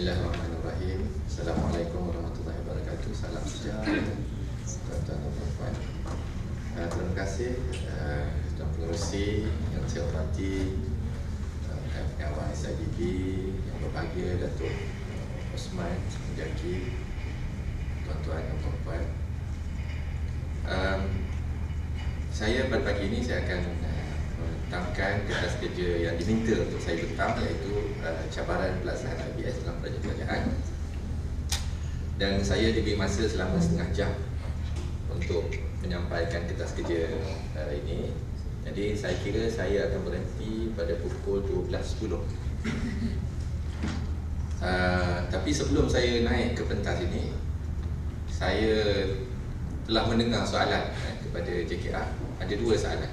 Bismillahirrahmanirrahim. Assalamualaikum warahmatullahi wabarakatuh. Salam sejahtera tuan-tuan dan puan-puan. Terima kasih Tuan Pengerusi yang saya hormati, FLYSIDB yang berbahagia, Datuk Osman Jaki, tuan-tuan dan puan-puan. Saya pada pagi ini saya akan mentangkan kertas kerja yang diminta untuk saya bentang, iaitu cabaran pelaksanaan IBS dalam pelajaran kerajaan. Dan saya diberi masa selama setengah jam untuk menyampaikan kertas kerja ini. Jadi saya kira saya akan berhenti pada pukul 12.10. Tapi sebelum saya naik ke pentas ini, saya telah mendengar soalan kepada JKR. Ada dua soalan.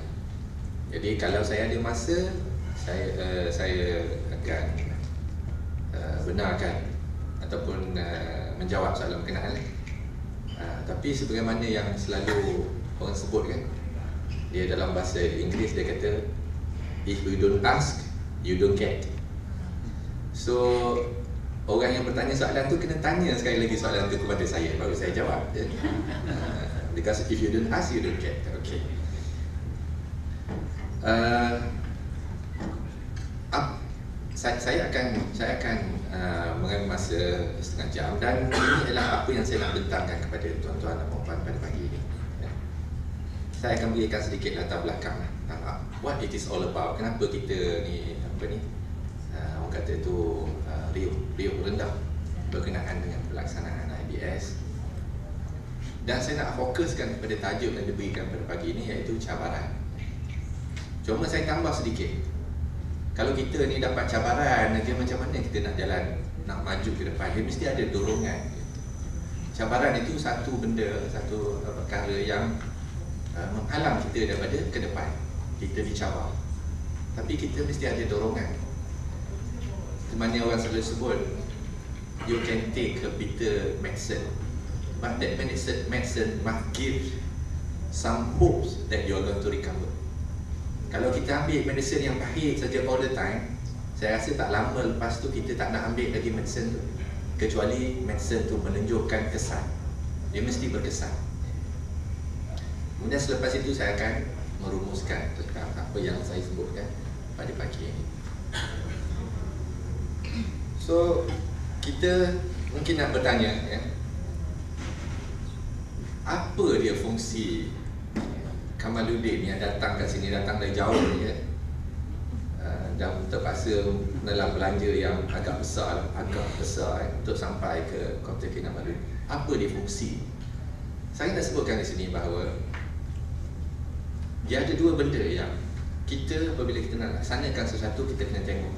Jadi kalau saya ada masa, saya akan benarkan ataupun menjawab soalan berkenaan. Tapi sebagaimana yang selalu orang sebut kan, dia dalam bahasa Inggeris dia kata, if you don't ask, you don't get. So orang yang bertanya soalan tu kena tanya sekali lagi soalan tu kepada saya, baru saya jawab. Because if you don't ask, you don't get. Okay. Saya akan mengambil masa setengah jam, dan ini adalah apa yang saya nak bentangkan kepada tuan-tuan dan puan-puan pada pagi ini. Saya akan berikan sedikit latar belakang what it is all about. Kenapa kita ni orang kata tu riuh rendah berkenaan dengan pelaksanaan IBS. Dan saya nak fokuskan kepada tajuk yang diberikan pada pagi ini, iaitu cabaran. Cuma saya tambah sedikit. Kalau kita ni dapat cabaran, nanti macam mana kita nak jalan, nak maju ke depan? Dia mesti ada dorongan. Cabaran itu satu benda, satu perkara yang menghalang kita daripada ke depan. Kita dicabar, tapi kita mesti ada dorongan. Di mana orang selalu sebut, you can take a bitter medicine, but that medicine must give some hopes that you are going to recover. Kalau kita ambil medicine yang pahit saja all the time, saya rasa tak lama lepas tu kita tak nak ambil lagi medicine tu, kecuali medicine tu menunjukkan kesan. Dia mesti berkesan. Kemudian selepas itu saya akan merumuskan tentang apa yang saya sebutkan pada pagi ini. So kita mungkin nak bertanya, apa dia fungsi Kamaluddin yang datang kat sini, datang dari jauh ni, dan terpaksa dalam belanja yang agak besar untuk sampai ke Kota Kinabalu. Apa dia fungsi? Saya nak sebutkan di sini bahawa dia ada dua benda yang kita, apabila kita nak laksanakan sesuatu, kita kena tengok.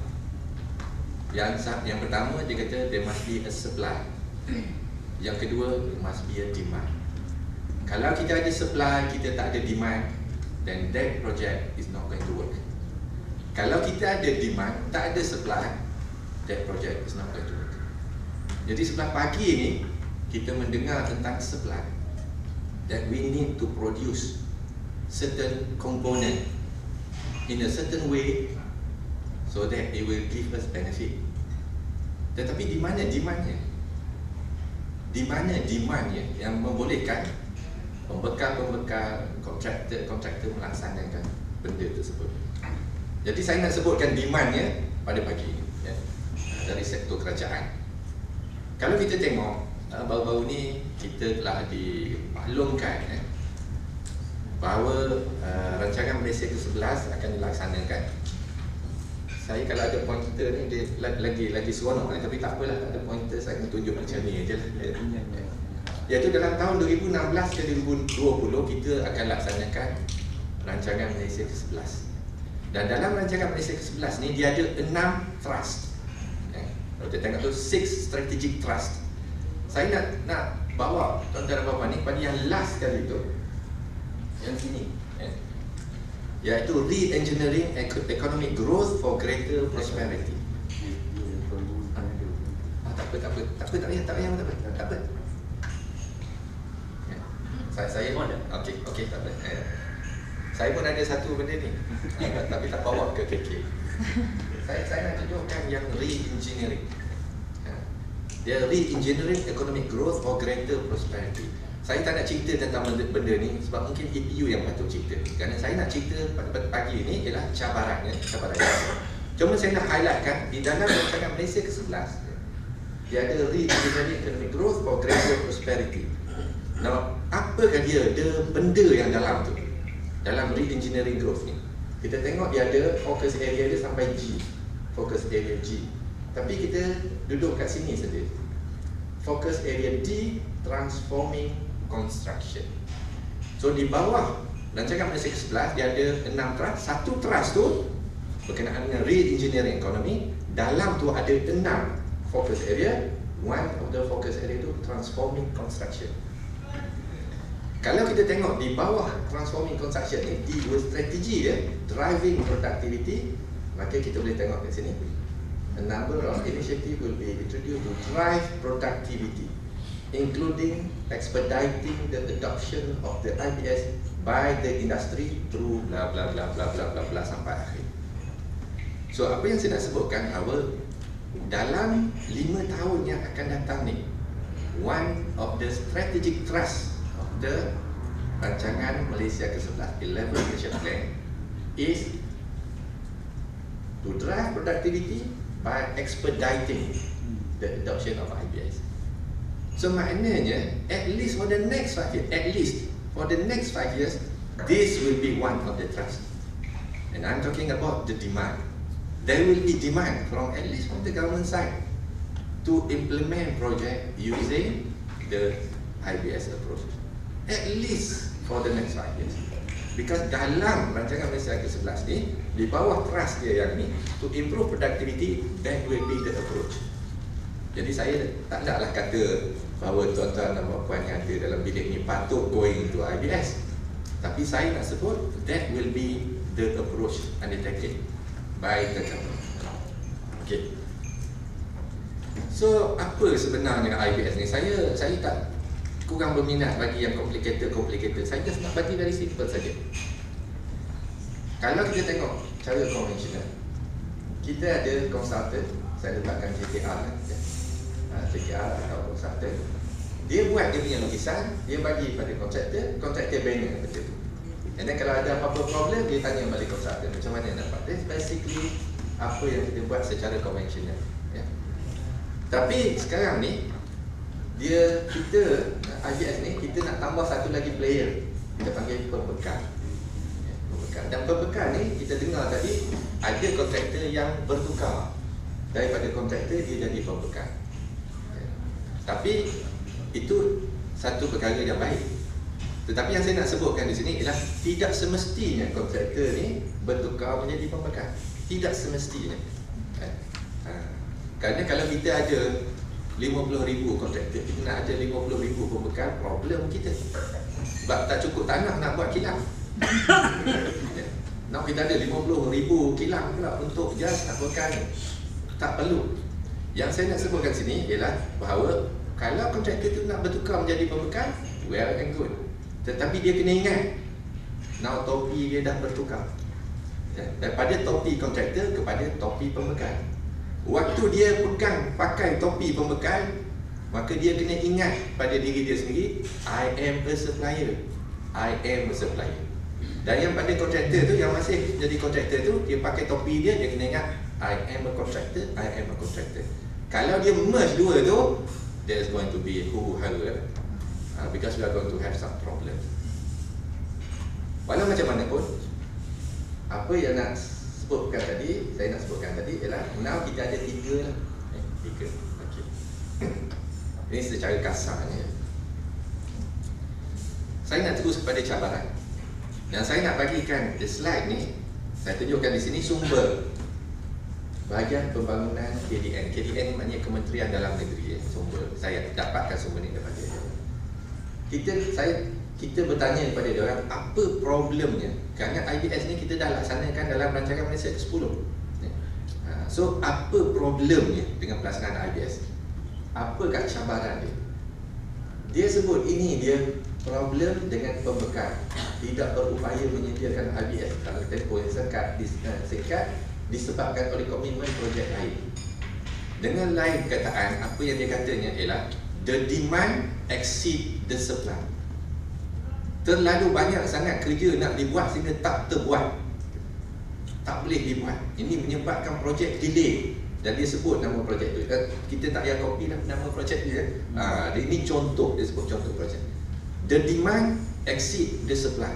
Yang pertama, dia kata there must be a supply. Yang kedua, there must be a demand. Kalau kita ada supply, kita tak ada demand, then that project is not going to work. Kalau kita ada demand, tak ada supply, that project is not going to work. Jadi sebelah pagi ini, kita mendengar tentang supply, that we need to produce certain component in a certain way so that it will give us benefit. Tetapi di mana demandnya? Di mana demandnya yang membolehkan pembekal kontraktor melaksanakan benda tersebut? Jadi saya nak sebutkan demandnya pada pagi ini, dari sektor kerajaan. Kalau kita tengok, baru-baru ni kita telah dimaklumkan bahawa rancangan Malaysia ke-11 akan dilaksanakan. Saya kalau ada pointer ni, dia lagi seronok, tapi tak apalah, ada pointer saya akan tunjuk macam ni je lah. Iaitu dalam tahun 2016 ke 2020 kita akan laksanakan rancangan Malaysia ke-11. Dan dalam rancangan Malaysia ke-11 ni dia ada 6 trust. Kalau kita tengok tu 6 strategic trust. Saya nak bawa tuan-tuan dan puan-puan ni pada yang last kali tu, yang sini, iaitu re-engineering economic growth for greater prosperity. Tak apa. Saya okey, tak apa. Saya pun ada satu benda ni, tapi tak bawa ke KK. Saya nak tunjukkan yang re-engineering. Dia re-engineering economic growth for greater prosperity. Saya tak nak cerita tentang benda ni sebab mungkin EPU yang patut cerita. Kerana saya nak cerita pada pagi ini ialah cabarannya. Cuma saya nak highlightkan di dalam rancangan Malaysia ke-11 dia ada re-engineering economic growth for greater prosperity. Now, apakah dia benda yang dalam tu? Dalam re-engineering growth ni kita tengok dia ada focus area dia sampai G, focus area G. Tapi kita duduk kat sini saja. Focus area D, transforming construction. So di bawah rancangan Malaysia ke-11 dia ada 6 trust. Satu trust tu berkenaan dengan re-engineering economy. Dalam tu ada 6 focus area. One of the focus area tu transforming construction. Kalau kita tengok di bawah transforming construction ni, di dua strategi dia, driving productivity, maka kita boleh tengok kat sini. A number of initiatives will be introduced to drive productivity, including expediting the adoption of the IBS by the industry through bla bla bla bla bla bla bla sampai akhir. So apa yang saya nak sebutkan bahawa dalam 5 tahun yang akan datang ni, one of the strategic thrust of the rancangan Malaysia ke-11 11 Malaysia Plan is to drive productivity by expediting the adoption of IBS. So maknanya at least for the next 5 years, this will be one of the thrust. And I'm talking about the demand. There will be demand from at least from the government side to implement project using the IBS approach. At least for the next 5 years. Because dalam rancangan Malaysia ke-11 ni, di bawah trust dia yang ni, to improve productivity, that will be the approach. Jadi saya tak naklah kata bahawa tuan-tuan dan puan yang ada dalam bilik ni patut going to IBS. Tapi saya nak sebut, that will be the approach undertaken by the government. Okay. So apa sebenarnya IBS ni? Saya tak kurang berminat bagi yang complicated. Saya just nak bagi very simple saja. Kalau kita tengok cara konvensional, kita ada consultant, saya letakkan CKR lah, CKR atau consultant. Dia buat dia punya lukisan, dia bagi pada kontraktor banner benda tu. And then kalau ada apa-apa problem, dia tanya balik consultant macam mana nak buat. That's basically apa yang kita buat secara konvensional. Tapi sekarang ni kita IBS ni kita nak tambah satu lagi player, kita panggil pembekal. Dan pembekal ni kita dengar tadi ada kontraktor yang bertukar daripada kontraktor dia jadi pembekal. Tapi itu satu perkara yang baik. Tetapi yang saya nak sebutkan di sini ialah tidak semestinya kontraktor ni bertukar menjadi pembekal. Tidak semestinya. Kerana kalau kita ada 50,000 kontraktor, kita nak ada 50,000 pembekal, problem kita. Sebab tak cukup tanah nak buat kilang. Nak kita ada 50,000 kilang pula untuk just nak bekal ni. Tak perlu. Yang saya nak sebutkan sini ialah bahawa kalau kontraktor tu nak bertukar menjadi pembekal, well and good. Tetapi dia kena ingat, now topi dia dah bertukar. Daripada topi kontraktor kepada topi pembekal. Waktu dia pakai topi pembekal, maka dia kena ingat pada diri dia sendiri, I am a supplier. Dan yang pada kontraktor tu, yang masih jadi kontraktor tu, dia pakai topi dia kena ingat, I am a contractor. Kalau dia merge dua tu, there's going to be hoo-ha, because we are going to have some problem. Walau macam mana pun, apa yang nak saya nak sebutkan tadi ialah now kita ada 3 lah. 3. Okay. Ini secara kasarnya. Saya nak terus kepada cabaran. Dan saya nak bagikan the slide ni, saya tunjukkan di sini sumber bahagian pembangunan KDN. KDN maknanya Kementerian Dalam Negeri. Sumber saya dapatkan sumber ni daripada kita bertanya kepada dia orang apa problemnya. Kerana IBS ni kita dah laksanakan dalam rancangan Malaysia ke-10. So apa problemnya dengan pelaksanaan IBS? Apakah cabaran dia? Dia sebut ini dia problem dengan pembekal, tidak berupaya menyediakan IBS. Kalau tempoh yang singkat disebabkan oleh komitmen projek lain. Dengan lain perkataan, apa yang dia katanya ialah the demand exceed the supply. Terlalu banyak sangat kerja nak dibuat sehingga tak terbuat, tak boleh dibuat. Ini menyebabkan projek delay. Dan dia sebut nama projek tu. Kita tak payah copy lah nama projek dia. Ini contoh, dia sebut contoh projek. The demand exceed the supply,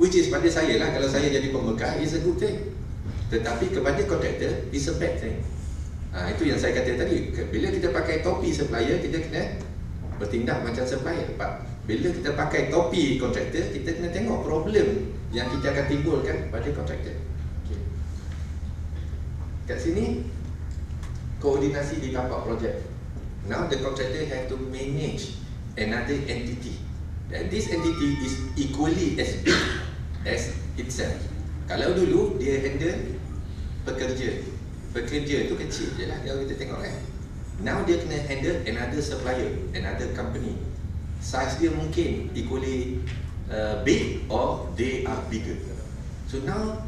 which is pada saya lah, kalau saya jadi pembekal, is a good thing. Tetapi kepada kontraktor, is a bad thing. Itu yang saya kata tadi. Bila kita pakai topi supplier, kita kena bertindak macam supplier. Bila kita pakai topi kontraktor, kita kena tengok problem yang kita akan timbulkan pada kontraktor. Okay. Kat sini, koordinasi di tapak projek. Now the contractor have to manage another entity, and this entity is equally as big as itself. Kalau dulu dia handle pekerja itu kecil je lah, kalau kita tengok kan. Now dia kena handle another supplier, another company. Size dia mungkin equally big or they are bigger. So now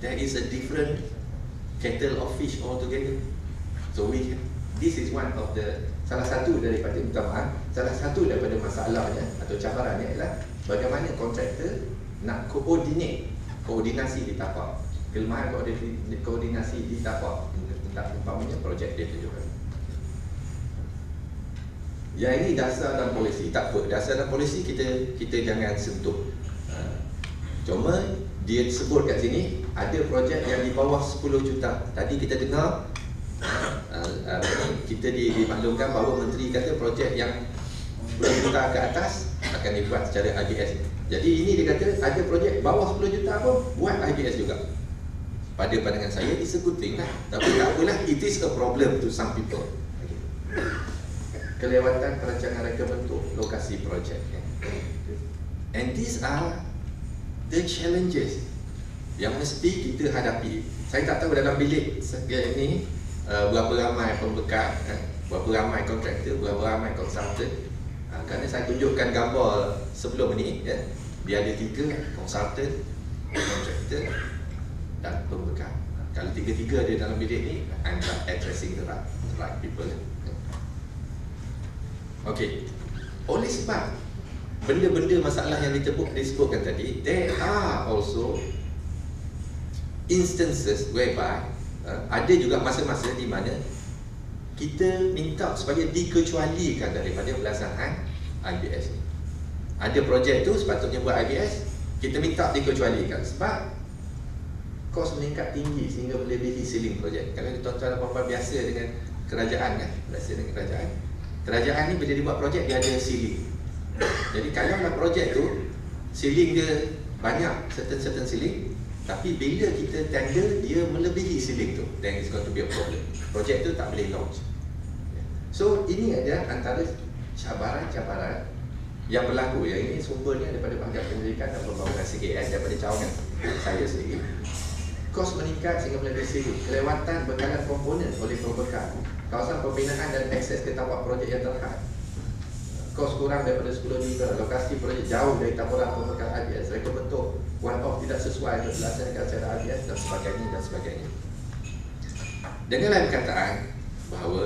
there is a different kettle of fish altogether. So this is one of the, salah satu daripada masalahnya atau cabarannya ialah bagaimana kontraktor nak koordinasi di tapak. Kelemahan koordinasi di tapak umpamanya projek dia tunjukkan. Yang ini dasar dan polisi, tak apa, dasar dan polisi kita jangan sentuh. Cuma dia sebut kat sini ada projek yang di bawah 10 juta. Tadi kita dengar kita dimaklumkan bahawa menteri kata projek yang 10 juta ke atas akan dibuat secara IBS. Jadi ini dia kata ada projek bawah 10 juta pun buat IBS juga. Pada pandangan saya it's a good thing lah. Tapi tak apalah, it is a problem to some people. Kelewatan perancangan reka bentuk lokasi projek. And these are the challenges yang mesti kita hadapi. Saya tak tahu dalam bilik ini berapa ramai pembekal, berapa ramai kontraktor, berapa ramai konsultan. Kerana saya tunjukkan gambar sebelum ini, dia ada 3, konsultan, kontraktor dan pembekal. Kalau 3-3 ada dalam bilik ni, I'm not addressing the right people. Okey. Oleh sebab benda-benda masalah yang disebutkan tadi, there are also instances whereby ada juga masa-masa di mana kita minta supaya dikecualikan daripada pelaksanaan IBS ni. Ada projek tu sepatutnya buat IBS, kita minta dikecualikan sebab kos meningkat tinggi sehingga melebihi ceiling projek. Kalau tuan-tuan dan puan-puan biasa dengan kerajaan kan, kerajaan ni bila dibuat projek dia ada ceiling. Jadi kalau lah projek tu ceiling dia banyak, certain ceiling, tapi bila kita tender dia melebihi ceiling tu, then it's going to be a problem. Projek tu tak boleh launch. So ini adalah antara cabaran-cabaran yang berlaku. Yang ini sumbernya daripada Bahagian Pendidikan dan Pembangunan CKS, daripada cawangan saya sendiri. Kos meningkat sehingga melebihi ceiling, kelewatan bekalan komponen oleh pembekal, kawasan pembinaan dan akses ke tapak projek yang terhad, kos kurang daripada 10 juta, lokasi projek jauh dari taburan pembekal ABS, reka bentuk one-off tidak sesuai untuk dilaksanakan secara ABS dan sebagainya dan sebagainya. Dengan lain perkataan bahawa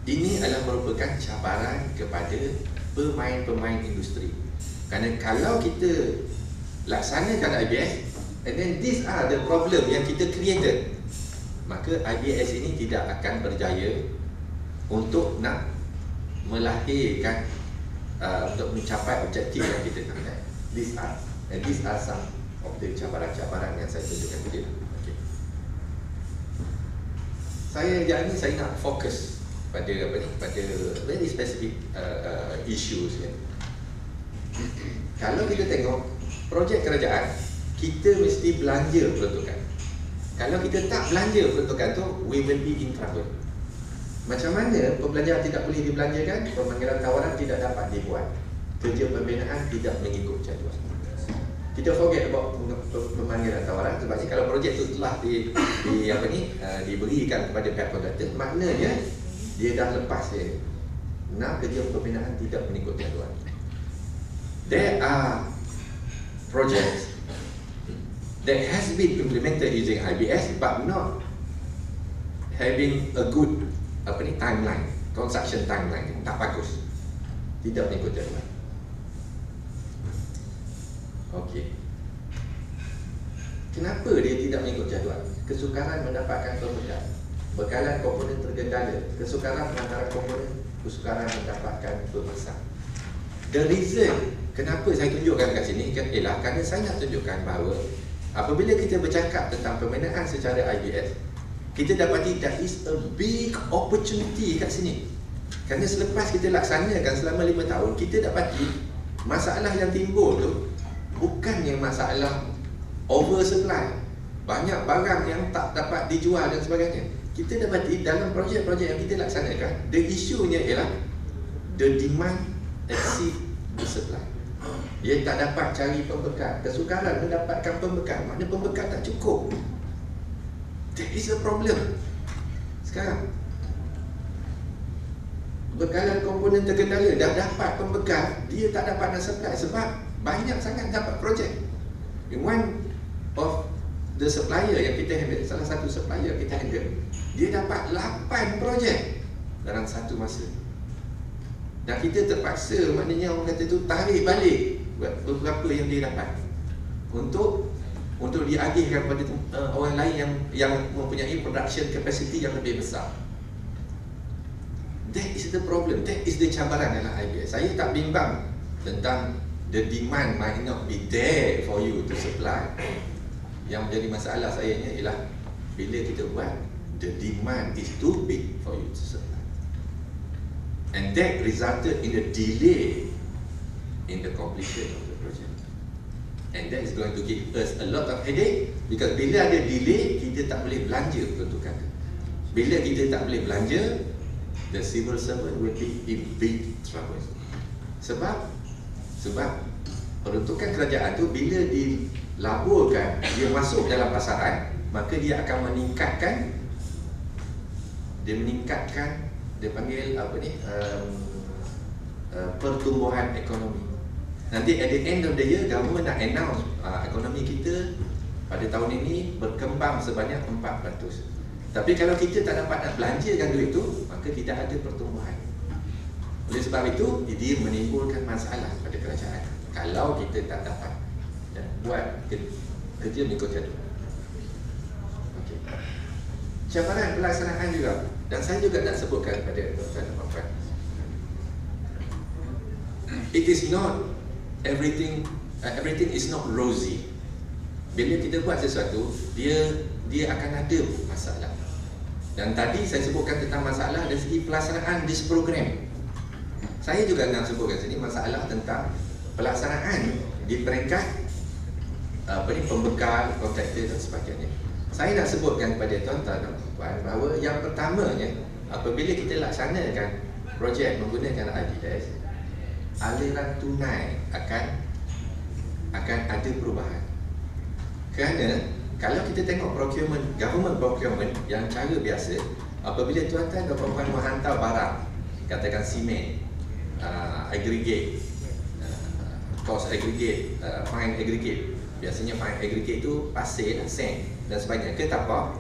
ini adalah merupakan cabaran kepada pemain-pemain industri. Kerana kalau kita laksanakan IBS and then these are the problem yang kita created, maka IBS ini tidak akan berjaya untuk nak melahirkan untuk mencapai objektif yang kita nak. These are some of the cabaran-cabaran yang saya tunjukkan tadi. Okay. Saya nak fokus pada pada very specific issues ya. Kalau kita tengok projek kerajaan, kita mesti belanja peruntukan. Kalau kita tak belanja peruntukan tu, we will be in trouble. Macam mana perbelanjaan tidak boleh dibelanjakan? Pemanggilan tawaran tidak dapat dibuat, kerja pembinaan tidak mengikut jadual. Kita forget about pemanggilan tawaran, sebabnya kalau projek itu telah diberikan kepada pihak kontraktor, maknanya dia dah lepas dia. Nah, kerja pembinaan tidak mengikut jadual. There are projects that has been implemented using IBS but not having a good timeline, construction timeline tak bagus, tidak mengikut jadual. Okey. Kenapa dia tidak mengikut jadual? Kesukaran mendapatkan pembekal, bekalan komponen tergendala, kesukaran pengantaran komponen, kesukaran mendapatkan pemasang. The reason kenapa saya tunjukkan kat sini ialah kerana saya nak tunjukkan bahawa apabila kita bercakap tentang pembinaan secara IBS, kita dapati that is a big opportunity kat sini. Kerana selepas kita laksanakan selama 5 tahun, kita dapati masalah yang timbul tu bukannya masalah oversupply, banyak barang yang tak dapat dijual dan sebagainya. Kita dapati dalam projek-projek yang kita laksanakan, the issue-nya ialah the demand exceed the supply. Dia tak dapat cari pembekal, kesukaran mendapatkan pembekal, makna pembekal tak cukup. That is a problem. Sekarang bekalan komponen terkendala, dah dapat pembekal, dia tak dapat nak supply sebab banyak sangat dapat projek. One of the supplier yang kita handle, salah satu supplier kita handle, dia dapat 8 projek dalam satu masa. Dan kita terpaksa, maknanya orang kata tu tarik balik beberapa yang dia dapat untuk diagihkan kepada orang lain yang mempunyai production capacity yang lebih besar. That is the problem, that is the cabaran dalam IBS. Saya tak bimbang tentang the demand might not be there for you to supply. Yang menjadi masalah saya ni ialah bila kita buat, the demand is too big for you to supply, and that resulted in a delay in the completion of the project, and that is going to give us a lot of headache. Because bila ada delay, kita tak boleh belanja peruntukan. Bila kita tak boleh belanja, the civil servant will be in big trouble. Sebab peruntukan kerajaan tu bila dilaburkan, dia masuk dalam pasaran, maka dia akan meningkatkan, dia panggil apa ni, pertumbuhan ekonomi. Nanti at the end of the year, government nak announce ekonomi kita pada tahun ini berkembang sebanyak 4%. Tapi kalau kita tak dapat nak belanjakan duit tu, maka tidak ada pertumbuhan. Oleh sebab itu, dia menimbulkan masalah pada kerajaan kalau kita tak dapat buat kerja mengikut jadual. Okay. Cabaran pelaksanaan juga, dan saya juga nak sebutkan pada tuan-tuan dan puan-puan, it is not everything is not rosy. Bila kita buat sesuatu, dia akan ada masalah. Dan tadi saya sebutkan tentang masalah dari segi pelaksanaan this program. Saya juga nak sebutkan sini masalah tentang pelaksanaan di peringkat pembekal, kontraktor dan sebagainya. Saya nak sebutkan kepada tuan-tuan dan puan bahawa yang pertamanya, apabila kita laksanakan projek menggunakan IBS, aliran tunai akan ada perubahan. Kerana kalau kita tengok procurement, government procurement yang cara biasa, apabila tuan-tuan dan puan-puan menghantar barang, katakan simen, aggregate, cost aggregate, fine aggregate, biasanya fine aggregate tu pasir, sand dan sebagainya, ke tapak,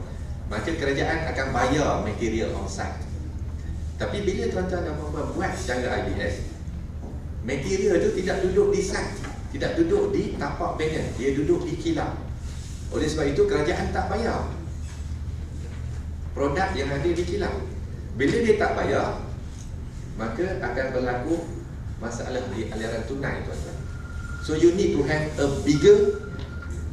maka kerajaan akan bayar material on site. Tapi bila tuan-tuan dan puan-puan buat secara IBS, material tu tidak duduk di site, tidak duduk di tapak banner, dia duduk di kilang. Oleh sebab itu kerajaan tak bayar produk yang ada di kilang. Bila dia tak bayar, maka akan berlaku masalah di aliran tunai, tuan-tuan. So you need to have a bigger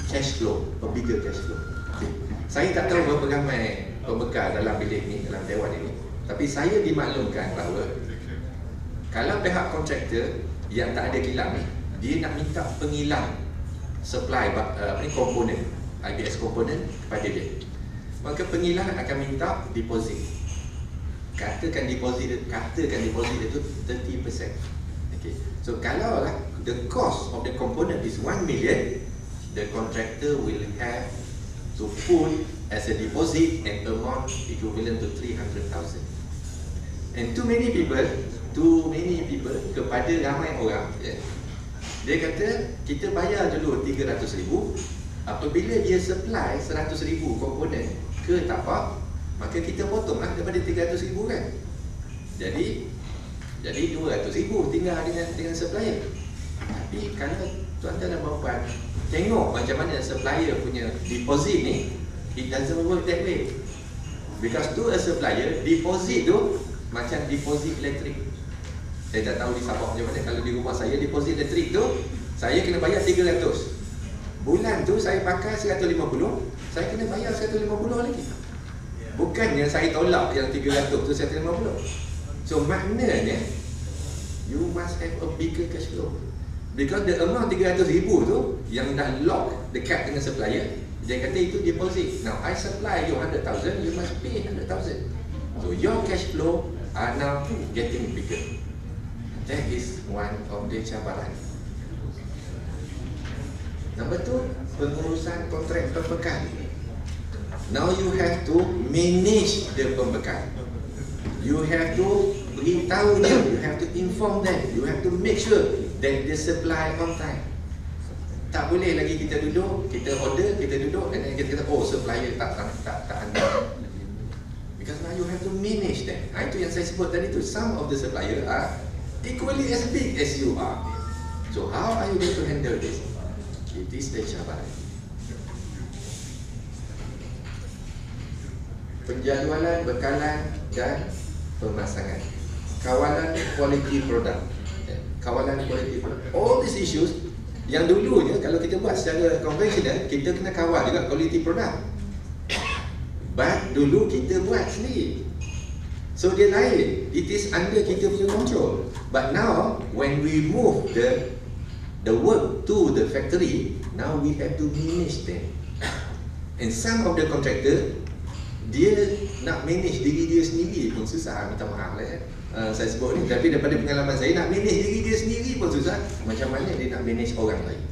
cash flow, Okay. Saya tak tahu berapa ramai pembekal dalam bilik ni, dalam dewan ini, tapi saya dimaklumkan bahawa kalau pihak kontraktor yang tak ada kilang ni, dia nak minta pengilang supply komponen IBS komponen kepada dia, maka pengilang akan minta deposit. Katakan deposit itu 30%. Okay. So kalau the cost of the component is 1 million, the contractor will have to put as a deposit an amount equivalent to 300,000. And too many people kepada ramai orang, dia kata kita bayar dulu 300,000, apabila dia supply 100,000 komponen ke tapak, maka kita potonglah daripada 300,000 kan. Jadi 200,000 tinggal dengan supplier. Tapi kalau tuan-tuan dan puan tengok macam mana supplier punya deposit ni, it doesn't work that way. Because to a supplier, deposit tu macam deposit elektrik. Saya tak tahu di Sabah macam mana. Kalau di rumah saya, deposit elektrik tu saya kena bayar 300. Bulan tu saya pakai 150, saya kena bayar 150 lagi. Bukannya saya tolak yang 300 tu 150. So maknanya you must have a bigger cash flow. Because the amount 300,000 tu yang dah lock dekat dengan supplier, dia kata itu deposit. Now I supply you 100,000, you must pay 100,000. So your cash flow are now getting bigger. That is one of the cabaran. Number 2, pengurusan kontrak pembekal. Now you have to manage the pembekal. You have to beritahu dia, you have to inform them, you have to make sure that they supply on time. Tak boleh lagi kita duduk, kita order, kita duduk dan kita kata, oh supplier tak andal. Because now you have to manage them. Itu yang saya sebut tadi tu, some of the supplier are equally as big as you are. So how are you going to handle this? It is the cabaran. Penjadualan, bekalan dan pemasangan. Kawalan quality product. Kawalan quality product. All these issues yang dulunya kalau kita buat secara konvensional, kita kena kawal juga quality product. But dulu kita buat sendiri. So dia lain. It is under kita punya control. But now when we move the work to the factory, now we have to manage them. And some of the contractor, dia nak manage diri dia sendiri pun susah. Minta maaf lah ya, saya sebut ni. Tapi daripada pengalaman saya, nak manage diri dia sendiri pun susah. Macam mana dia nak manage orang lain?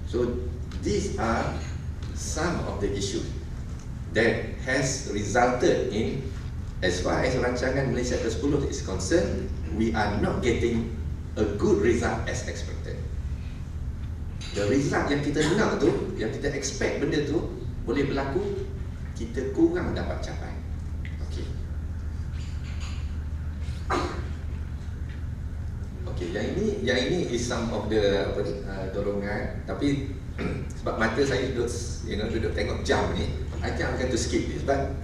So these are some of the issues that has resulted in, as far as rancangan Malaysia ke-10 is concerned, we are not getting a good result as expected. The result yang kita nak tu, yang kita expect benda tu boleh berlaku, kita kurang dapat capai. Okey. Okey, yang ini is some of the dorongan. Tapi sebab mata saya duduk tengok jam ni, I think I'm going to skip this. But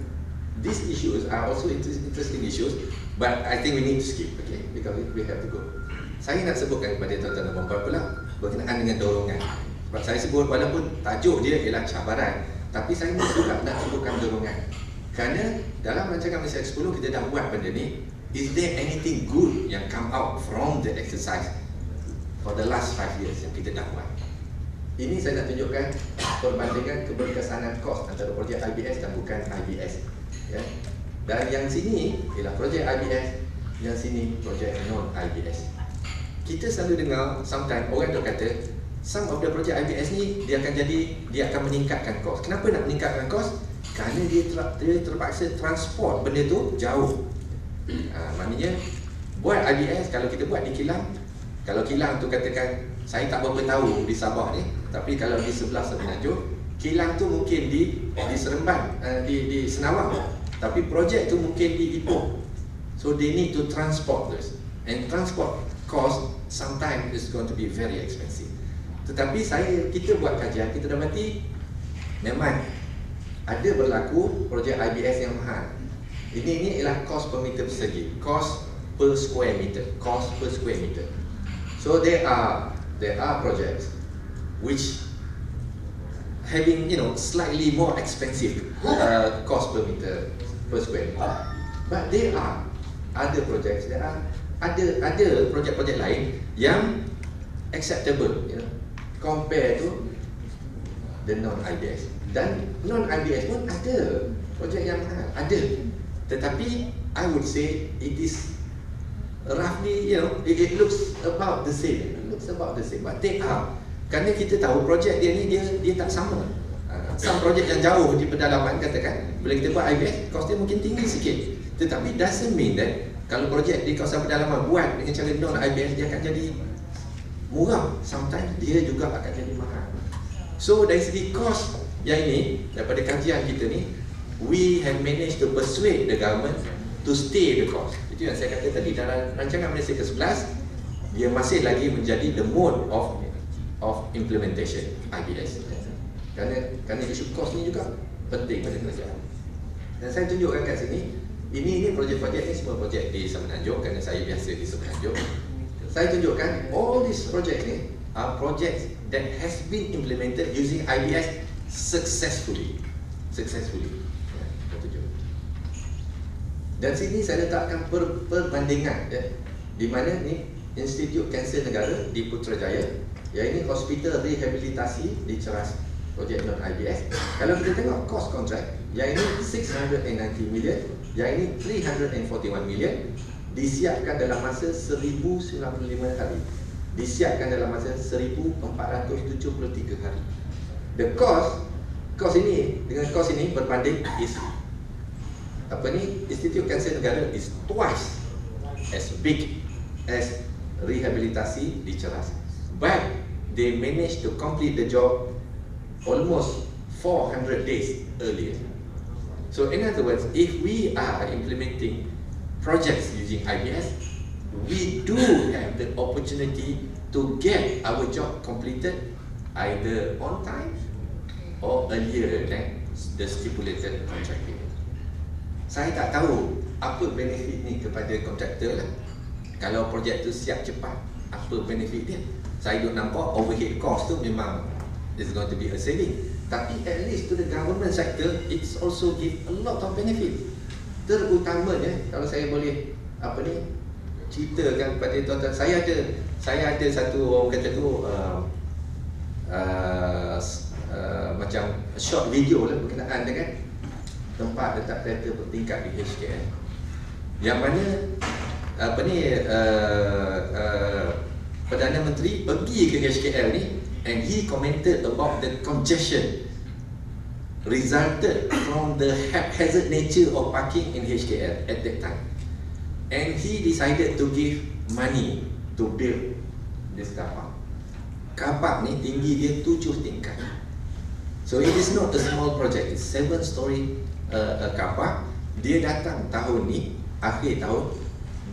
these issues are also interesting issues, but I think we need to skip, okay? Because we have to go. Saya nak sebutkan kepada tuan-tuan dan puan-puan pula berkenaan dengan dorongan. Sebab saya sebut walaupun tajuk dia ialah cabaran, tapi saya juga nak sebutkan dorongan. Kerana dalam rancangan Malaysia ke-10 kita dah buat benda ni. Is there anything good yang come out from the exercise for the last 5 years yang kita dah buat? Ini saya nak tunjukkan perbandingan keberkesanan kos antara projek IBS dan bukan IBS. Ya. Dan yang sini ialah projek IBS, yang sini projek non-IBS. Kita selalu dengar, sometimes orang tu kata, some of the projek IBS ni dia akan meningkatkan kos. Kenapa nak meningkatkan kos? Kerana dia terpaksa transport benda tu jauh. Maknanya buat IBS, kalau kita buat di kilang, kalau kilang tu katakan saya tak berapa tahu di Sabah ni, tapi kalau di sebelah Semenanjung, kilang tu mungkin di Seremban, di Senawang, tapi projek tu mungkin di Ipoh. So they need to transport this, and transport cost sometimes is going to be very expensive. Tetapi kita buat kajian, kita dapati memang ada berlaku projek IBS yang mahal. Ini ialah cost per meter persegi, cost per square meter, cost per square meter. So there are projects which having slightly more expensive cost per meter per square meter, but there are other projects, ada projek-projek lain yang acceptable, compare to the non-IBS. Dan non-IBS pun ada projek yang mahal, ada. Tetapi I would say it is roughly, it looks about the same. But they are, kerana kita tahu projek dia ni dia tak sama. Some projek yang jauh di pedalaman, katakan bila kita buat IBS, kos dia mungkin tinggi sikit. Tetapi doesn't mean that kalau projek di kawasan pedalaman buat dengan cara non-IBS, dia akan jadi murah. Sometimes dia juga akan jadi mahal. So dari segi kos yang ini, daripada kajian kita ni, we have managed to persuade the government to stay the course. Itu yang saya kata tadi, dalam rancangan Malaysia ke-11 dia masih lagi menjadi the mode of implementation IBS. Kerana isu kos ni juga penting pada kerajaan. Dan saya tunjukkan kat sini, ini projek-projek ni semua projek di Semenanjung, kerana saya biasa di Semenanjung. Saya tunjukkan all these projects ni are projects that has been implemented using IBS successfully. Dan sini saya letakkan perbandingan, di mana ni Institut Kanser Negara di Putrajaya, yang ini hospital rehabilitasi di Ceras, projek non IBS. Kalau kita tengok cost contract, yang ini 690 million, yang ini 341 million, disiapkan dalam masa 1095 hari, disiapkan dalam masa 1473 hari. The cost ini dengan cost ini berbanding is Institut Kanser Negara is twice as big as rehabilitasi di Ceras, but they managed to complete the job almost 400 days earlier. So in other words, if we are implementing projects using IBS, we do have the opportunity to get our job completed either on time or earlier than the stipulated contract period. Saya tak tahu apa benefit ni kepada kontraktor lah. Kalau projek tu siap cepat, apa benefit dia? Saya duk nampak overhead cost tu memang is going to be a saving. Tapi at least to the government sector, it's also give a lot of benefit. Terutamanya, kalau saya boleh ceritakan kepada tuan-tuan, saya ada satu, orang kata tu macam short video lah berkenaan dengan tempat letak kereta bertingkat di HKL, yang mana Perdana Menteri pergi ke HKL ni, and he commented about the congestion resulted from the haphazard nature of parking in HKL at that time, and he decided to give money to build this car park. Car park ni tinggi dia 7 tingkat, so it is not a small project. It's 7-story car park. Dia datang tahun ni, akhir tahun,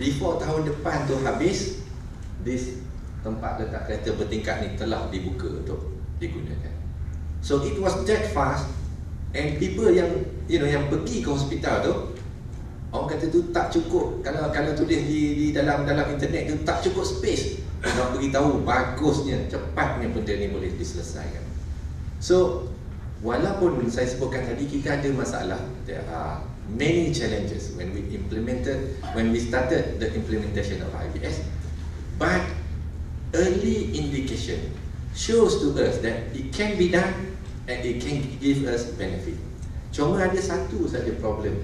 before tahun depan tu habis, this tempat letak kereta bertingkat ni telah dibuka untuk digunakan. So it was that fast, and people yang yang pergi ke hospital tu, orang kata tu tak cukup, kalau tulis di dalam internet tu tak cukup space nak beritahu bagusnya, cepatnya benda ni boleh diselesaikan. So walaupun saya sebutkan tadi kita ada masalah, there are many challenges when we started the implementation of IBS, but early indication shows to us that it can be done and it can give us benefit. Cuma ada satu saja problem,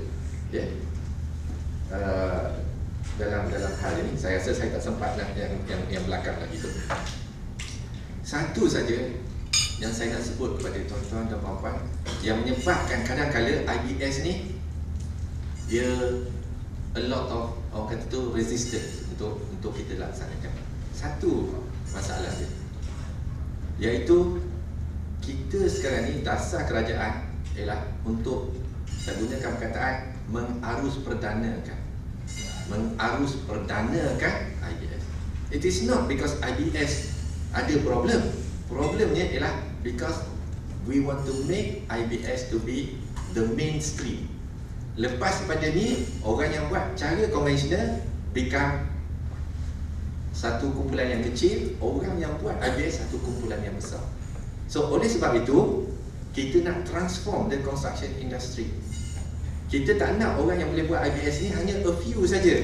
dalam hal ini. Saya rasa saya tak sempat nak yang belakang lagi tu. Satu saja yang saya nak sebut kepada tuan-tuan dan puan-puan, yang menyebabkan kadang-kala IBS ni dia a lot of, orang kata tu, resistance untuk kita laksanakan. Satu masalah dia, iaitu kita sekarang ni dasar kerajaan ialah untuk, saya gunakan perkataan, mengarus perdanakan IBS. It is not because IBS ada problem. Problemnya ialah because we want to make IBS to be the mainstream. Lepas pada ni, orang yang buat cara konvensional become satu kumpulan yang kecil, orang yang buat IBS satu kumpulan yang besar. So oleh sebab itu, kita nak transform the construction industry. Kita tak nak orang yang boleh buat IBS ni hanya a few saja.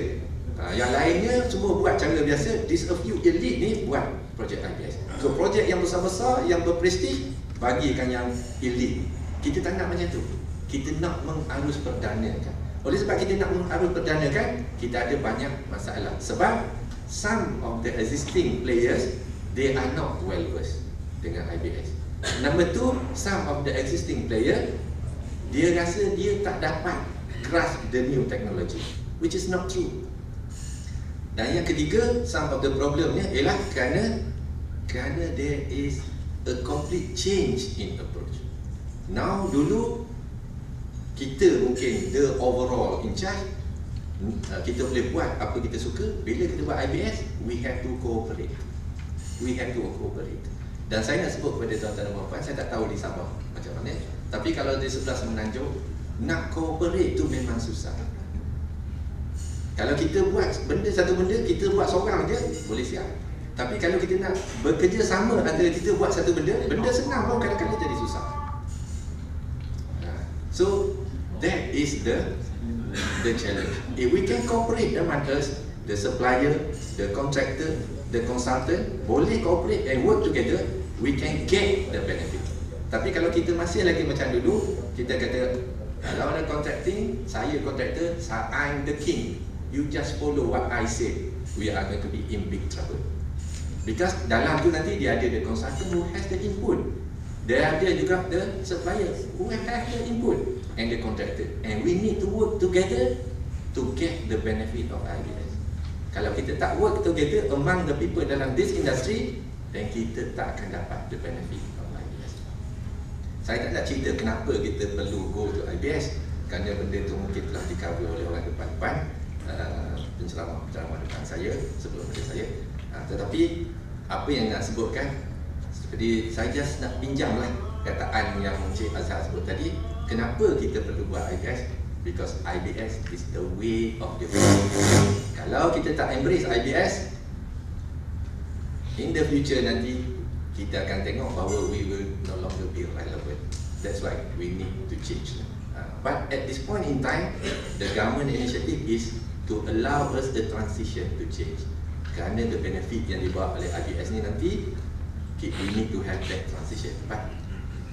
Yang lainnya semua buat cara biasa, this a few elite ni buat projek IBS. So projek yang besar-besar, yang berprestij, bagikan yang elite. Kita tak nak macam tu. Kita nak mengarus perdanakan. Oleh sebab kita nak mengarus perdanakan, kita ada banyak masalah. Sebab some of the existing players, they are not well versed dengan IBS. Number two, some of the existing player, dia rasa dia tak dapat grasp the new technology, which is not true. Dan yang ketiga, some of the problemnya ialah kerana there is a complete change in approach. Now, dulu kita mungkin the overall in charge, kita boleh buat apa kita suka. Bila kita buat IBS, we have to cooperate. Dan saya nak sebut kepada tuan-tuan dan puan-puan, saya tak tahu di Sabah macam mana, tapi kalau di sebelah Semenanjung, nak cooperate tu memang susah. Kalau kita buat satu benda, kita buat seorang je, boleh siap. Tapi kalau kita nak bekerjasama antara kita buat satu benda senang pun kadang-kadang jadi susah. So that is the challenge. If we can cooperate among us, the supplier, the contractor, the consultant, boleh cooperate and work together, we can get the benefit. Tapi kalau kita masih lagi macam dulu, kita kata, kalau ada contracting, saya contractor, I'm the king, you just follow what I say, we are going to be in big trouble. Because dalam tu nanti dia ada the consultant who has the input, dia ada juga the supplier who have the input, and the contractor, and we need to work together to get the benefit of IBS. Kalau kita tak work together among the people dalam this industry, then kita tak akan dapat the benefit of IBS. Saya tak nak cerita kenapa kita perlu go to IBS, kerana benda tu mungkin telah di-cover oleh orang depan-depan, penceramah depan saya, sebelum saya. Tetapi apa yang nak sebutkan, seperti saya just nak pinjamlah kataan yang Encik Azhar sebut tadi, kenapa kita perlu buat IBS? Because IBS is the way of the future. Kalau kita tak embrace IBS, in the future nanti kita akan tengok bahawa we will no longer be relevant. That's why we need to change. But at this point in time, the government initiative is to allow us the transition to change. Kerana the benefit yang dibawa oleh IBS ni nanti, we need to have that transition. But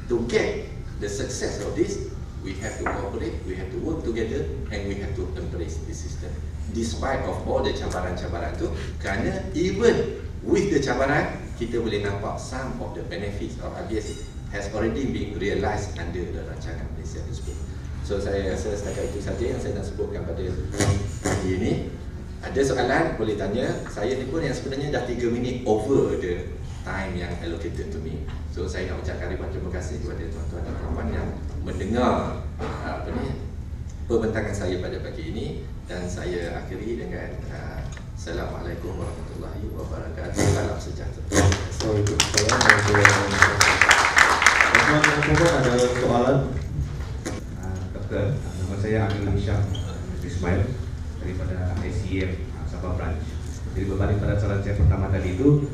to get the success of this, we have to cooperate, we have to work together, and we have to embrace this system. Despite of all the cabaran-cabaran tu, kerana even with the cabaran, kita boleh nampak some of the benefits of IBS has already been realised under the rancangan Malaysia tersebut. So saya rasa setakat itu saja yang saya nak sebutkan pada hari ini. Ada soalan boleh tanya. Saya ni pun yang sebenarnya dah 3 minit over the time yang allocated to me. So saya nak ucapkan ribuan terima kasih kepada tuan-tuan dan puan-puan yang mendengar perbentangan saya pada pagi ini, dan saya akhiri dengan Assalamualaikum warahmatullahi wabarakatuh. Salam sejahtera. Tuan-tuan ada soalan? Doktor, nama saya Amir Hisham Ismail daripada ICM Sabah Branch. Jadi berbanding pada saran saya pertama tadi itu,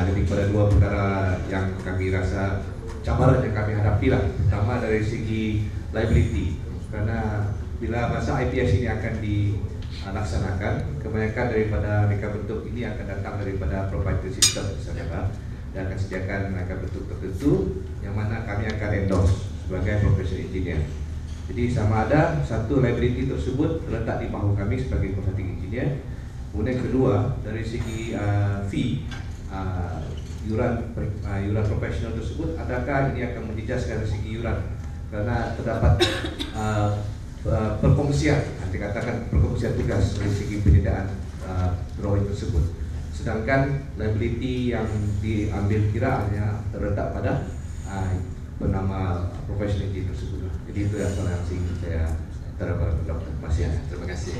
lebih pada dua perkara yang kami rasa cabaran yang kami hadapi lah. Pertama dari segi liability, karena bila masa IPS ini akan dilaksanakan, kebanyakan daripada mereka bentuk ini akan datang daripada provider system misalnya, dan akan sediakan mereka bentuk tertentu yang mana kami akan endorse sebagai professional engineer. Jadi sama ada satu liability tersebut terletak di bahu kami sebagai consulting engineer. Kemudian kedua, dari segi fee, yuran profesional tersebut, adakah ini akan menjejaskan dari segi yuran? Karena terdapat perkongsian, nanti katakan perkongsian tugas dari segi penyediaan drawing tersebut. Sedangkan liability yang diambil kiraannya terletak pada bernama professional engineer tersebut. Jadi itu yang salah yang ingin saya terapkan dokter. Terima kasih.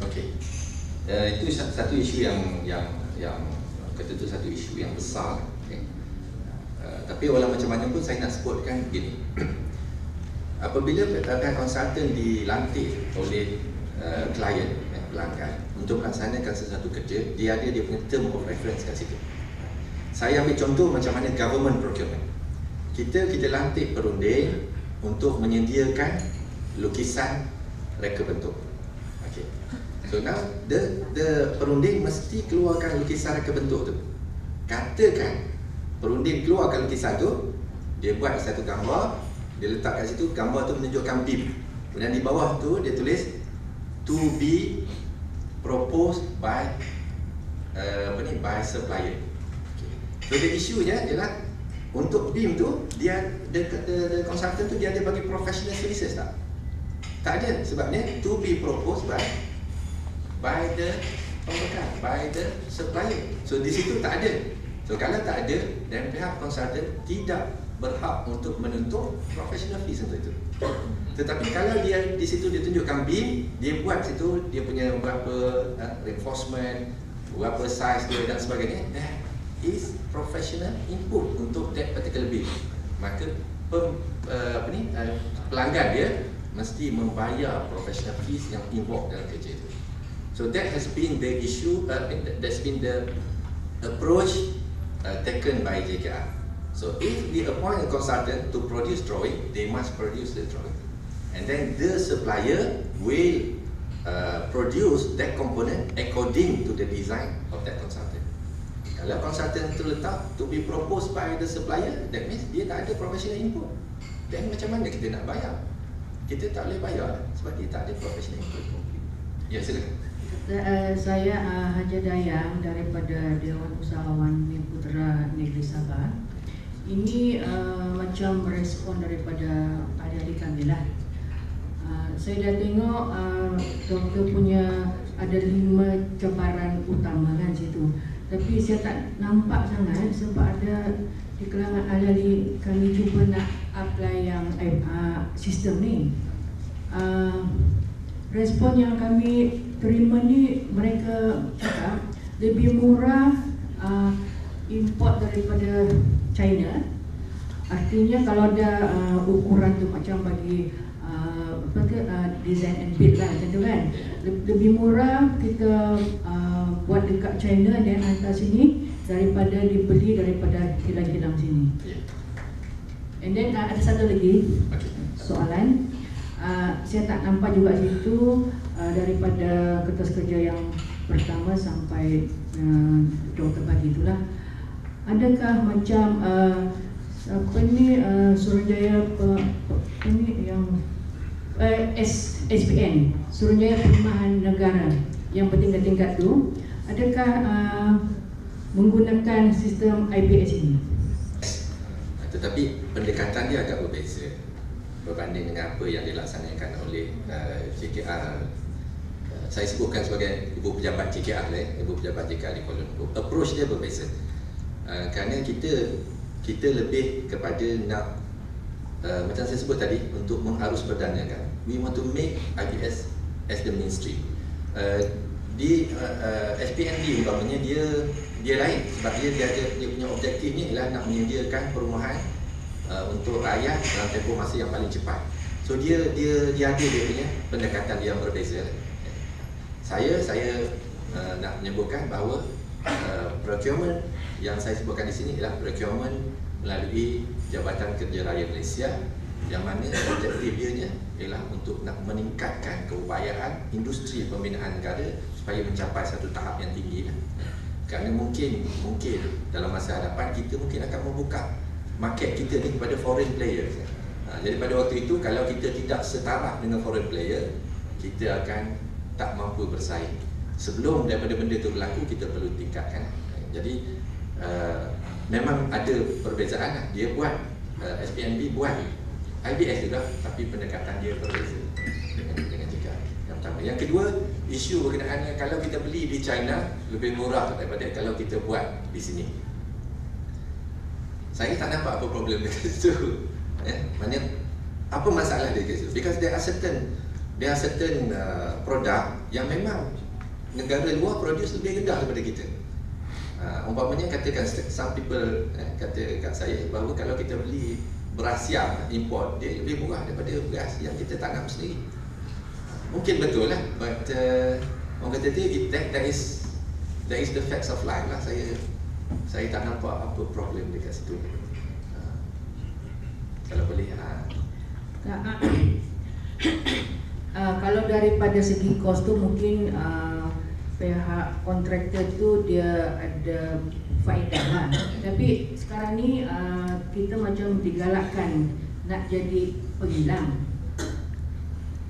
Okey. Itu satu isu yang kata itu satu isu yang besar. Okay. Tapi walau macam mana pun saya nak sebutkan begini. Apabila konsultan dilantik oleh klien, pelanggan, untuk melaksanakan sesuatu kerja, dia ada dia punya term of reference kat situ. Saya ambil contoh macam mana government procurement. Kita lantik perunding untuk menyediakan lukisan reka bentuk. Okay. So now the perunding mesti keluarkan lukisan reka bentuk tu. Katakan perunding keluarkan lukisan tu, dia buat satu gambar, dia letak kat situ, gambar tu menunjukkan beam. Kemudian di bawah tu dia tulis to be proposed by by supplier. Okay. So the issue-nya ialah untuk beam tu, dia the consultant tu dia ada bagi professional services tak? Tak ada, sebabnya to be proposed by the pembekal, by the supplier. So di situ tak ada. So kalau tak ada, dan pihak consultant tidak berhak untuk menuntut professional fees untuk itu. Tetapi kalau dia di situ dia tunjukkan BIM, dia buat situ dia punya berapa reinforcement, berapa size dia dan sebagainya, that is professional input untuk that particular BIM. Maka pelanggan dia mesti membayar professional fees yang involved dalam kerja itu. So that has been the issue, that's been the approach taken by JKR. So if we appoint a consultant to produce drawing, they must produce the drawing, and then the supplier will produce that component according to the design of that consultant. Kalau consultant itu letak to be proposed by the supplier, that means dia tak ada professional input. Then macam mana kita nak bayar? Kita tak boleh bayar sebab dia tak ada professional input. Ya, silakan. Saya Haja Dayang daripada Dewan Usahawan Mitra Negeri Sabah. Ini macam respon daripada adik-adik kami lah. Saya dah tengok doktor punya ada 5 cabaran utama kan situ. Tapi saya tak nampak sangat sebab ada di kalangan ahli kami cuba nak apply yang sistem ni. Respon yang kami terima ni, mereka cakap lebih murah import daripada China. Artinya kalau ada ukuran tu macam bagi design and build lah macam tu kan, lebih murah kita buat dekat China dan hantar sini daripada dibeli daripada kilang-kilang sini. And then ada satu lagi soalan, saya tak nampak juga situ daripada kertas kerja yang pertama sampai doktor bagi itulah. Adakah macam apa ni Suruhanjaya ini yang SPN, Suruhanjaya Perumahan Negara yang bertingkat-tingkat tu, adakah menggunakan sistem IBS ini? Tetapi pendekatan dia agak berbeza berbanding dengan apa yang dilaksanakan oleh JKR. Saya sebutkan sebagai ibu pejabat JKR, ibu pejabat JKR di Kuala Lumpur. Approach dia berbeza. Kerana kita lebih kepada nak macam saya sebut tadi, untuk mengharus perdanakan. We want to make IBS as the mainstream. Di SPND umpamanya dia lain sebab dia punya objektifnya ialah nak menyediakan perumahan untuk rakyat dalam tempoh masa yang paling cepat. So dia ada dia punya pendekatan yang berbeza. Saya nak menyebutkan bahawa procurement yang saya sebutkan di sini ialah procurement melalui Jabatan Kerja Raya Malaysia, yang mana objektif dia ialah untuk nak meningkatkan keupayaan industri pembinaan negara supaya mencapai satu tahap yang tinggi. Kerana mungkin dalam masa hadapan kita mungkin akan membuka market kita ni kepada foreign players. Jadi pada waktu itu kalau kita tidak setaraf dengan foreign player, kita akan tak mampu bersaing. Sebelum daripada benda itu berlaku, kita perlu tingkatkan. Jadi memang ada perbezaan lah. Dia buat SPNB buat IBS juga, tapi pendekatan dia berbeza dengan JKR. Yang pertama. Yang kedua, isu berkenaan kalau kita beli di China lebih murah daripada kalau kita buat di sini. Saya tak nampak apa problem dekat situ. Maksudnya apa masalah dia dekat situ? Because there are certain produk yang memang negara luar produce lebih rendah daripada kita. Umpamanya katakan some people kata kat saya bahawa kalau kita beli beras siam import, dia lebih murah daripada beras yang kita tanam sendiri. Mungkin betul lah, but orang kata dia that is the facts of life lah. Saya tak nampak apa problem dekat situ. Kalau boleh kalau daripada segi kos tu mungkin pihak kontraktor tu dia ada faedah lah. Tapi sekarang ni kita macam digalakkan nak jadi penghilang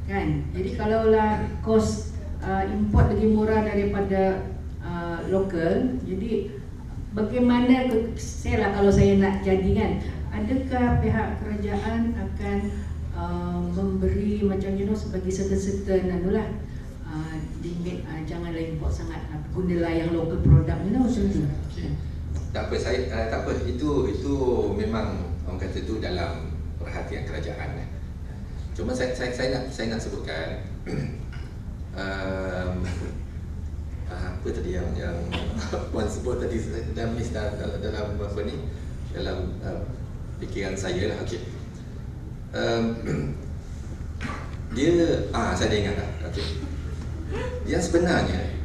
kan. Jadi kalaulah kos import lagi murah daripada lokal, jadi bagaimana saya lah kalau saya nak jadi kan, adakah pihak kerajaan akan memberi macam sebagai certain anulah limit, janganlah import sangat, gunalah yang local product macam tu. Tak apa, tak apa, itu memang orang kata tu dalam perhatian kerajaan. Cuma saya nak sebutkan apa tadi yang Puan sebut tadi, saya dah miss dalam apa ni, dalam fikiran saya lah. Okey. Saya dah ingat dah. Okey. Yang sebenarnya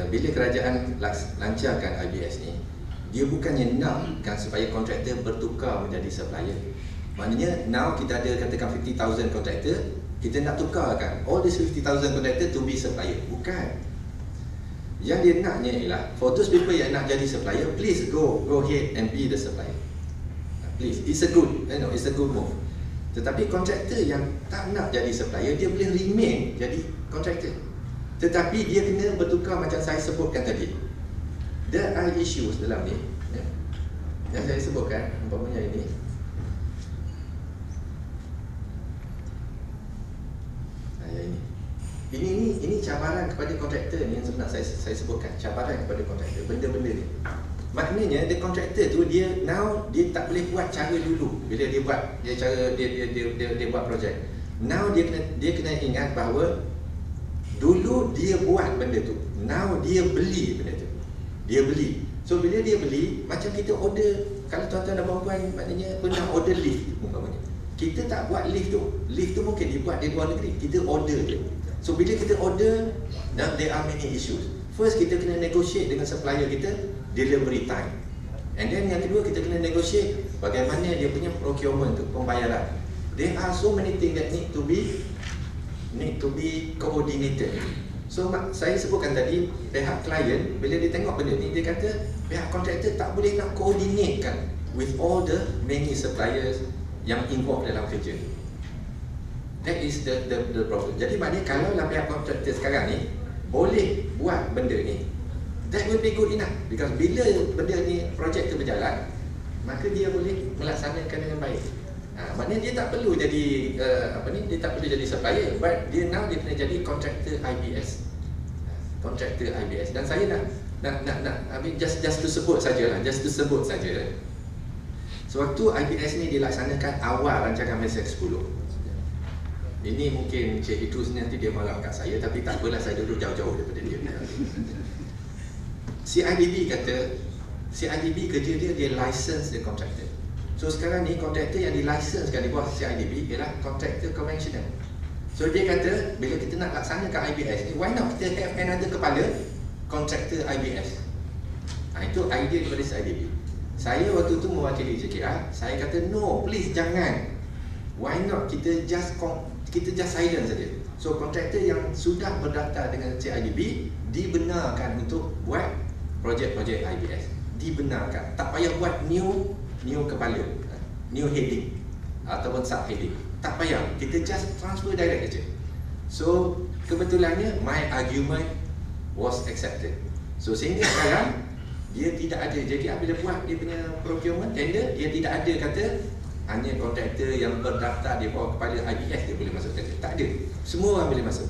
bila kerajaan lancarkan IBS ni, dia bukannya nakkan supaya kontraktor bertukar menjadi supplier. Maknanya now kita ada katakan 50,000 kontraktor, kita nak tukarkan all these 50,000 kontraktor to be supplier. Bukan. Yang dia naknya ialah for those people yang nak jadi supplier, please go ahead and be the supplier. Please, it's a good move. Tetapi kontraktor yang tak nak jadi supplier, dia boleh remain jadi kontraktor. Tetapi dia kena bertukar macam saya sebutkan tadi. There are issues dalam ni, yang saya sebutkan, umpamanya ini. Ini cabaran kepada kontraktor ni yang sebenarnya saya sebutkan, cabaran kepada kontraktor, benda-benda ni. Maknanya the kontraktor tu dia tak boleh buat cara dulu bila dia buat dia buat projek. Now dia kena ingat bahawa dulu dia buat benda tu, now dia beli benda tu. Dia beli. So bila dia beli, macam kita order, kalau tuan-tuan dan puan-puan maknanya pernah order lift umpamanya. Kita tak buat lift tu mungkin dibuat di luar negeri, kita order je. So bila kita order, there are many issues. First, kita kena negotiate dengan supplier kita delivery time. And then yang kedua, kita kena negotiate bagaimana dia punya procurement tu, pembayaran. There are so many things that need to be coordinated. So saya sebutkan tadi, pihak klien bila dia tengok benda ni, dia kata pihak kontraktor tak boleh nak coordinatekan with all the many suppliers yang involved dalam kerja. That is the problem. Jadi maknanya kalau pihak kontraktor sekarang ni boleh buat benda ni, that will be good enough. Because bila benda ni, projek tu berjalan, maka dia boleh melaksanakan dengan baik. Maknanya dia tak perlu jadi dia tak perlu jadi supplier, but dia kena jadi kontraktor IBS. Kontraktor IBS. Dan saya nak just to sebut sajalah, sewaktu IBS ni dilaksanakan awal rancangan Malaysia 10. Ini mungkin Cik Idrus nanti dia marah kat saya, tapi tak apalah, saya duduk jauh-jauh daripada dia. CIDB kerja dia license the contractor. So sekarang ni kontraktor yang dilicensekan di bawah CIDB ialah kontraktor konvensional. So dia kata bila kita nak laksanakan IBS ni, why not kita have another kepala kontraktor IBS. Itu idea daripada CIDB. Saya waktu tu mewakili JKR, saya kata no, please jangan. Why not kita just silent saja. So kontraktor yang sudah berdaftar dengan CIDB dibenarkan untuk buat projek-projek IBS. Dibenarkan. Tak payah buat new kepala, new heading ataupun sub heading. Tak payah. Kita just transfer direct saja. So kebetulannya my argument was accepted. So sehingga sekarang dia tidak ada. Jadi bila buat dia punya procurement tender, dia tidak ada kata hanya kontraktor yang berdaftar di bawah kepala IBS dia boleh masuk tender. Tak ada. Semua orang boleh masuk.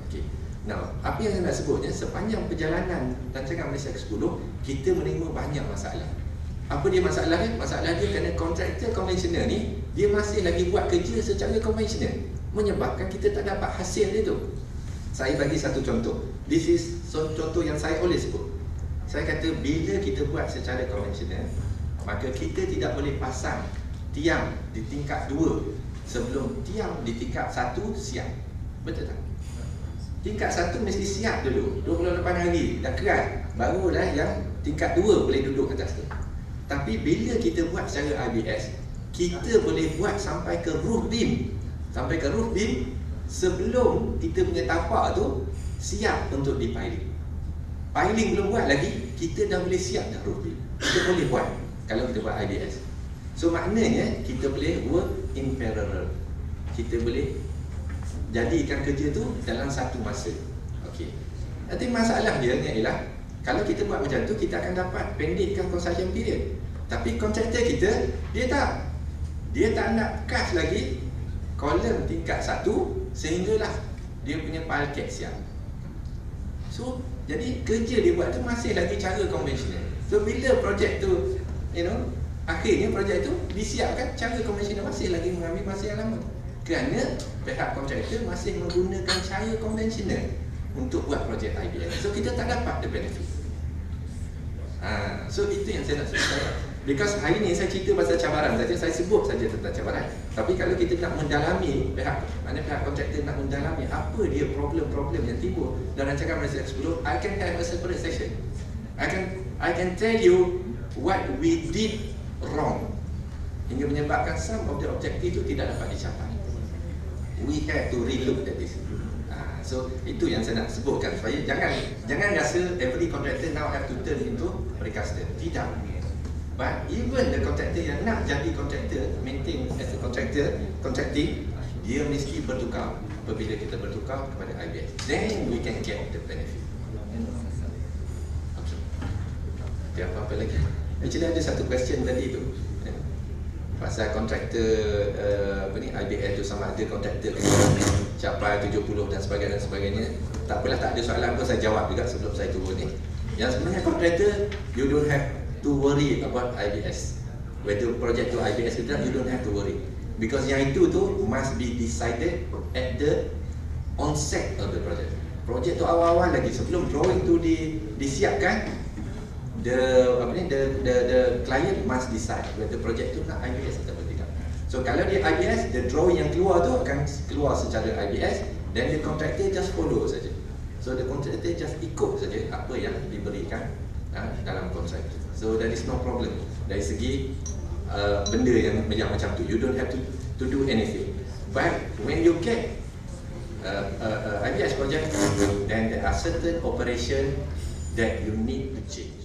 Okey. Now, apa yang saya nak sebutnya, sepanjang perjalanan rancangan Malaysia ke-10, kita menerima banyak masalah. Apa dia masalah dia? Masalah dia kerana kontraktor konvensional ni dia masih lagi buat kerja secara konvensional, menyebabkan kita tak dapat hasil dia tu. Saya bagi satu contoh. This is contoh yang saya boleh sebut. Saya kata bila kita buat secara konvensional, maka kita tidak boleh pasang tiang di tingkat 2 sebelum tiang di tingkat 1 siap. Betul tak? Tingkat 1 mesti siap dulu 28 hari dah keras, barulah yang tingkat 2 boleh duduk atas tu. Tapi bila kita buat secara IBS, kita boleh buat sampai ke roof beam. Sampai ke roof beam sebelum kita punya tapak tu siap untuk dipiling. Piling belum buat lagi, kita dah boleh siap dah roof beam. Kita boleh buat kalau kita buat IBS. So maknanya kita boleh work in parallel. Kita boleh jadikan kerja tu dalam satu masa. Okey. Nanti masalah dia ialah kalau kita buat macam tu, kita akan dapat pendekkan construction period. Tapi kontraktor kita, dia tak nak kas lagi kolom tingkat 1 sehinggalah dia punya parket siap. So jadi kerja dia buat tu masih lagi cara konvensional. So bila projek tu Akhirnya projek itu disiapkan cara konvensional, masih lagi mengambil masa yang lama. Kerana pihak kontraktor masih menggunakan cara konvensional untuk buat projek IBS. So kita tak dapat the benefit. So itu yang saya nak sebut. Because hari ni saya cerita pasal cabaran saja, saya sebut saja tentang cabaran. Tapi kalau kita nak mendalami, pihak kontraktor nak mendalami apa dia problem-problem yang timbul dalam rancangan Malaysia 10, I can have a separate session. I can tell you what we did wrong hingga menyebabkan some of the objective itu tidak dapat dicapai. We have to relook at this. So itu yang saya nak sebutkan supaya jangan rasa every contractor now have to turn into precast. Tidak. But even the contractor yang nak jadi contractor, maintain as a contracting, dia mesti bertukar. Apabila kita bertukar kepada IBS, then we can get the benefit. Okay. Ada apa-apa lagi? Actually ada satu question tadi tu, pasal kontraktor IBS tu sama ada kontraktor capai 70 dan sebagainya. Tak apalah, tak ada soalan pun, saya jawab juga sebelum saya turun ni. Yang sebenarnya kontraktor, you don't have to worry about IBS. Whether project tu IBS ke tidak, you don't have to worry. Because yang itu tu must be decided at the onset of the project. Project tu awal-awal lagi, sebelum drawing tu disiapkan, the client must decide whether project tu nak IBS atau tidak. So kalau dia IBS, the drawing yang keluar tu akan keluar secara IBS, then the contractor just follow saja. So the contractor just ikut saja apa yang diberikan dalam kontrak. So there is no problem dari segi benda yang macam tu. You don't have to do anything. But when you get IBS project, then there are certain operation that you need to change.